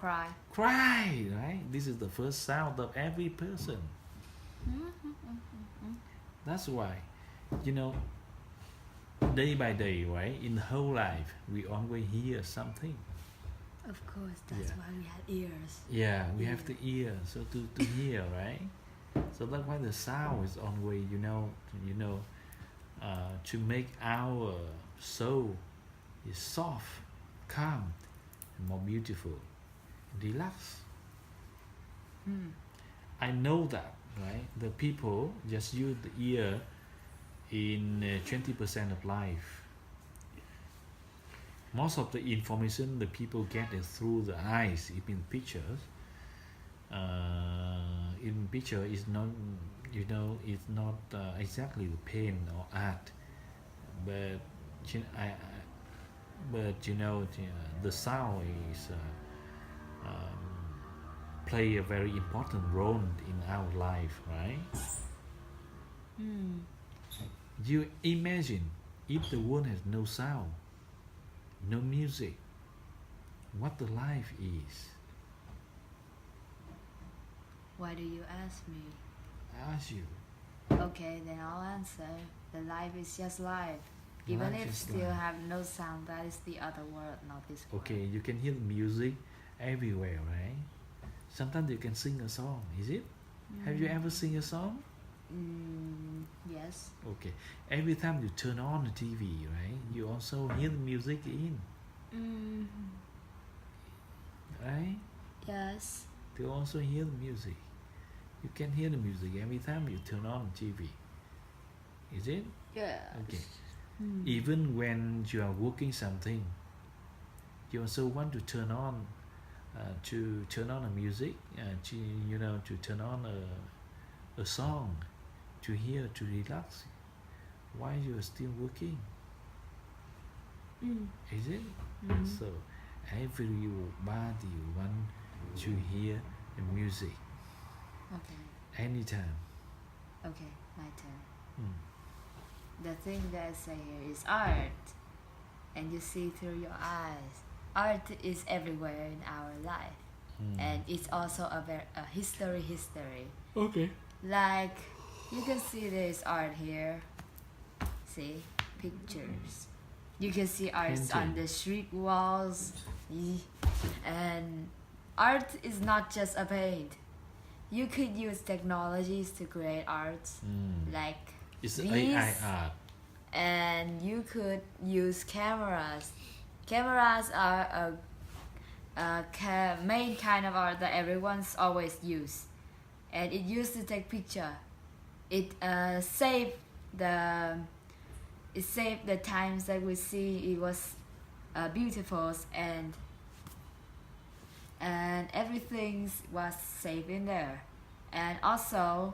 Cry. Cry, right? This is the first sound of every person. That's why, you know, day by day, right? In the whole life, we always hear something. Of course, that's Yeah. why we have ears. Yeah, we have Yeah. the ear, so to hear, right? So that's why the sound is always, to make our soul is soft, calm, and more beautiful, relax. Hmm. I know that, right? The people just use the ear in 20% of life. Most of the information the people get is through the eyes, in pictures. In picture is not, it's not exactly the paint or art, but the sound is play a very important role in our life, right? Hmm. You imagine if the world has no sound, no music, what the life is. Why do you ask me? I ask you. Okay, then I'll answer. The life is just life. Even Life if is still life. have no sound, that is the other world, not this world. Okay, you can hear the music everywhere, right? Sometimes you can sing a song, is it? Have you ever sing a song? Yes. Okay. Every time you turn on the TV, right, you also hear the music in, Mm. right? Yes. You also hear the music. You can hear the music every time you turn on the TV. Is it? Yes. Okay. Hmm. Even when you are working something, you also want to turn on the music, to turn on a song, to hear, to relax while you are still working. Mm. Is it? Mhm. So everybody want to hear the music Okay. anytime. Okay, my turn. Mm. The thing that I say here is art, and you see through your eyes. Art is everywhere in our life, and it's also a history. Okay. Like, you can see there's art here. See, pictures. You can see arts on Painting. the street walls. And art is not just a paint. You could use technologies to create art, like It's these, AI art. and you could use cameras. Cameras are a main kind of art that everyone's always use, and it used to take picture. It saved the times that we see it was beautiful, and everything was saved in there. And also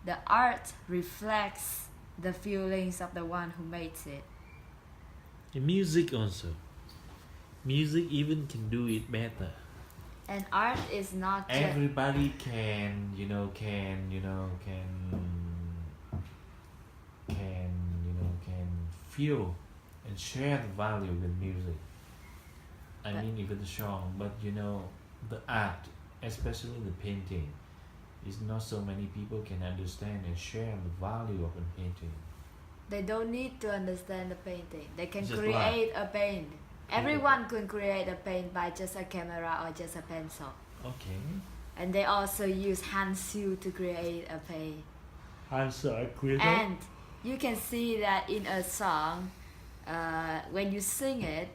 the art reflects the feelings of the one who makes it. The music also. Music even can do it better. And art is not just Everybody can, can feel and share the value with music. I mean, even the song, but the art, especially the painting, is not so many people can understand and share the value of a painting. they don't need to understand the painting. They can Just create a paint. Everyone can create a paint by just a camera or just a pencil. Okay. And they also use hand seal to create a paint. Answer creator. And you can see that in a song, when you sing it,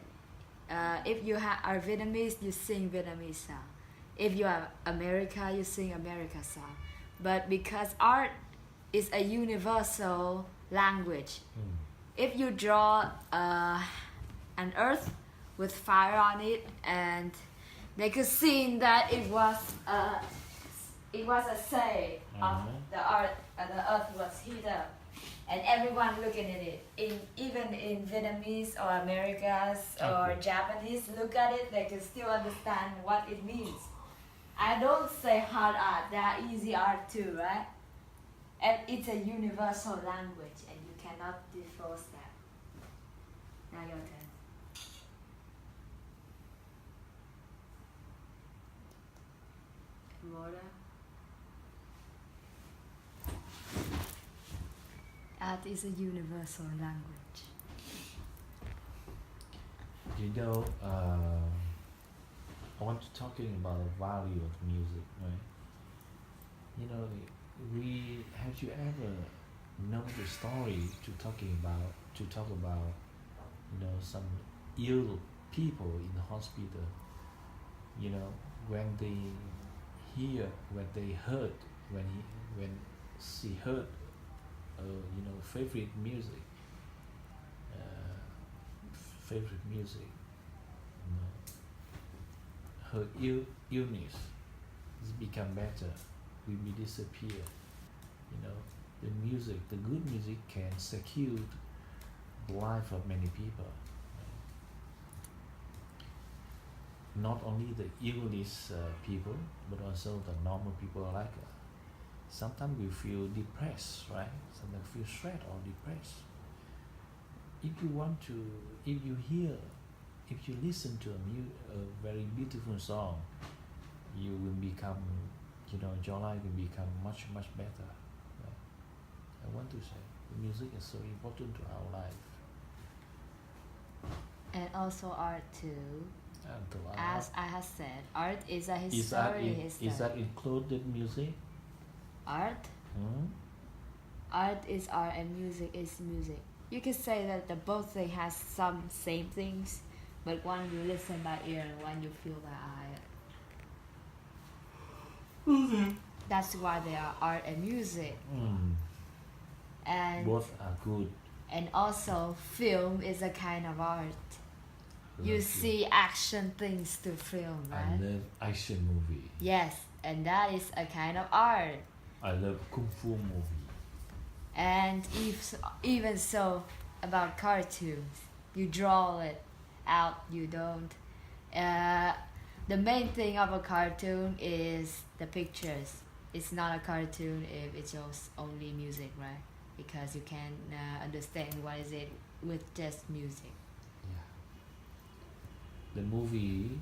if you are Vietnamese, you sing Vietnamese song. If you are America, you sing America song. But because art is a universal language, if you draw an earth with fire on it, and they could see that it was a say of the art, the earth was heated up, and everyone looking at it. Even in Vietnamese or Americas or Japanese look at it, they can still understand what it means. I don't say hard art, there are easy art too, right? And it's a universal language, and you cannot divorce that. Now your turn. water. Art is a universal language. You know, I want to talking about the value of music, right? You know, we have you ever know the story to talk about, you know, some ill people in the hospital. You know, when they when they heard, when she heard, you know, uh, favorite music, you know, her illness has become better, will be disappear. You know, the good music can secure the life of many people. Not only the illness people, but also the normal people like us. Sometimes we feel depressed, right? Sometimes feel stressed or depressed. If you want to, if you hear, if you listen to a very beautiful song, you will become, you know, your life will become much better. Right? I want to say, music is so important to our life. And also art too. And to As I have said, art is a history. Is that included music? Art? Art is art and music is music. You can say that the both thing has some same things, but one you listen by ear and one you feel by eye. Okay. That's why they are art and music. And both are good. And also film is a kind of art. You see action things to film, right? I love action movie. Yes, and that is a kind of art. I love kung fu movie. And even so, about cartoons, you draw it out, you don't. The main thing of a cartoon is the pictures. It's not a cartoon if it's just only music, right? Because you can understand what is it with just music. The movie,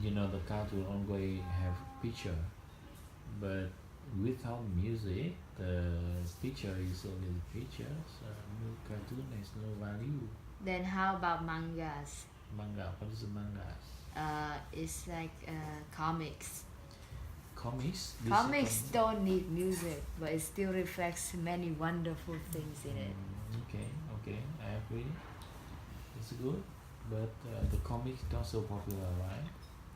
you know, the cartoon always have picture, but without music, the picture is only the picture, so no cartoon has no value. Then how about mangas? Manga, what is a manga? It's like comics. Comics? Comics don't need music, but it still reflects many wonderful things in it. Okay, I agree. It's good. But the comics not so popular, right?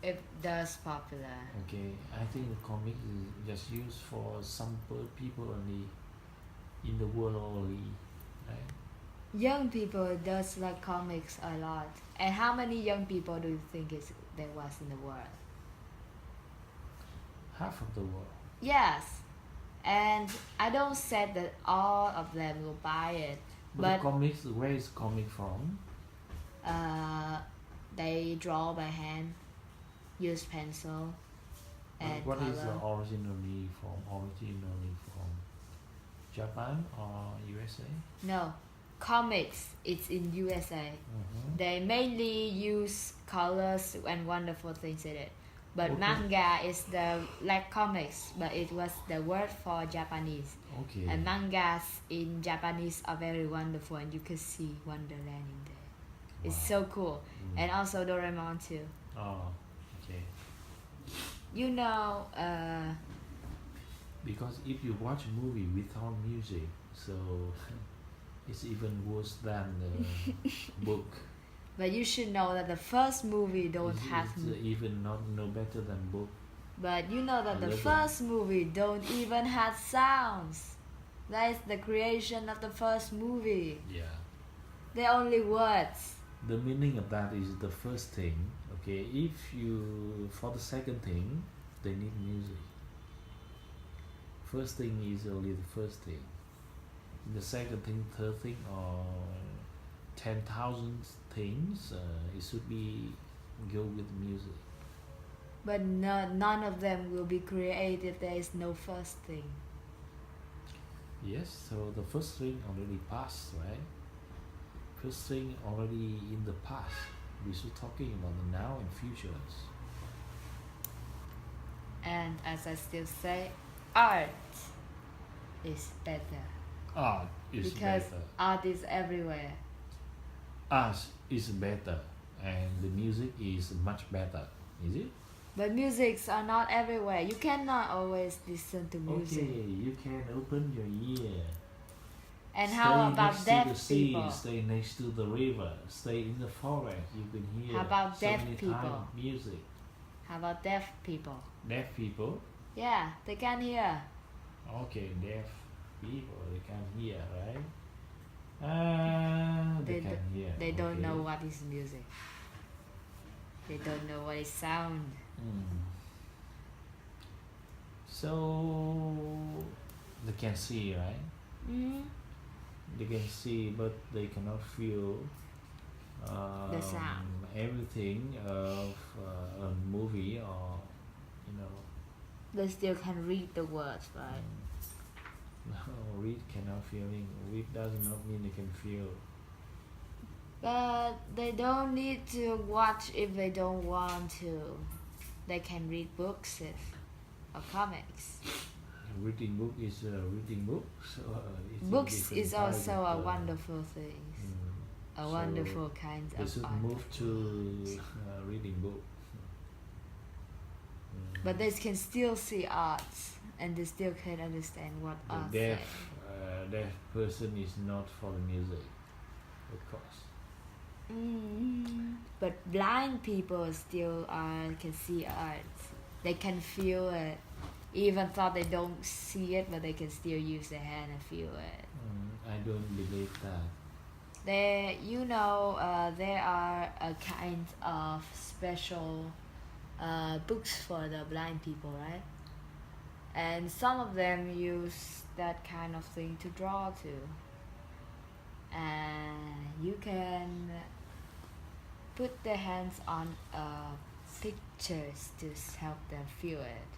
It does popular. Okay, I think the comics is just used for some people only, in the world only, right? Young people does like comics a lot. And how many young people do you think there was in the world? Half of the world. Yes, and I don't say that all of them will buy it. But the comics, where is comic from? They draw by hand, use pencil, and what color. Is originally from Japan or USA? No, comics. It's in USA. They mainly use colors and wonderful things in it. But manga is like comics, but it was the word for Japanese. Okay. And mangas in Japanese are very wonderful, and you can see Wonderland in there. It's so cool. And also Doraemon too. Oh, okay. You know, because if you watch a movie without music, so it's even worse than the book. But you should know that the first movie don't have. It's even not no better than book. But you know that the first movie don't even have sounds. That is the creation of the first movie. Yeah. They're only words. The meaning of that is the first thing. Okay, if you for the second thing, they need music. First thing is only the first thing. The second thing, third thing, or 10,000 things, it should be go with music. But none of them will be created if there is no first thing. Yes, so the first thing already passed, right? First thing already in the past. We should talking about the now and futures. And as I still say, art is better. Art is Because better. art is everywhere. Art is better, and the music is much better. Is it? But musics are not everywhere. You cannot always listen to music. Okay, you can open your ear. And Stay how next about to the deaf sea, people? stay next to the river, stay in the forest. You can hear How about so deaf many people? times music. How about deaf people? Deaf people? Yeah, they can hear. Okay, deaf people, they can hear, right? They They can hear. They don't okay. know what is music. They don't know what is sound. So they can see, right? Mm-hmm. They can see, but they cannot feel The sound. everything of a movie, or They still can read the words, right? No, read cannot feeling. Read does not mean they can feel. But they don't need to watch if they don't want to. They can read books or comics. Reading book is a reading book. So it's Books a different is type also of, a wonderful thing. A so wonderful kind they of should art. move to reading book. But they can still see arts, and they still can understand what art The is. deaf person is not for the music, of course. But blind people still can see art. They can feel it. Even though they don't see it, but they can still use their hand and feel it. I don't believe that. There are a kind of special books for the blind people, right? And some of them use that kind of thing to draw to. And you can put their hands on pictures to help them feel it.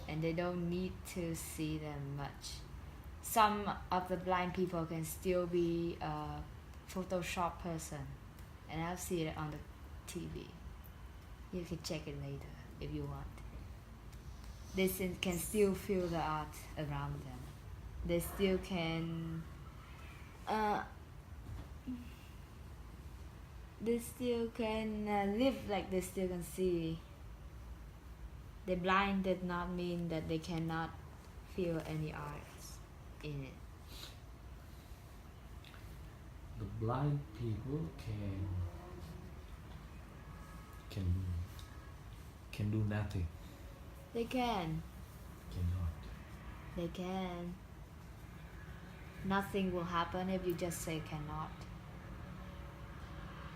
And they don't need to see them much. Some of the blind people can still be a Photoshop person, and I've seen it on the TV. You can check it later if you want. They can still feel the art around them. They still can live like they still can see. The blind did not mean that they cannot feel any arts in it. The blind people can do nothing. They can. Cannot. They can. Nothing will happen if you just say cannot.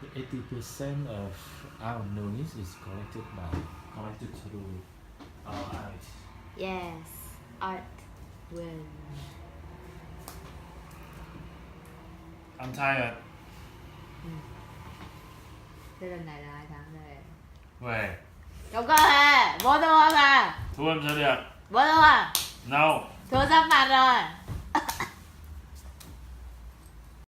The 80% of our knowledge is collected through our eyes. Yes, art will. I'm tired. Đây lần này là 2 tháng rồi. Về. Đâu có hề, bố tôi mà. Thu âm sẽ được. Bố tôi mà. No. Tôi sắp mặt rồi.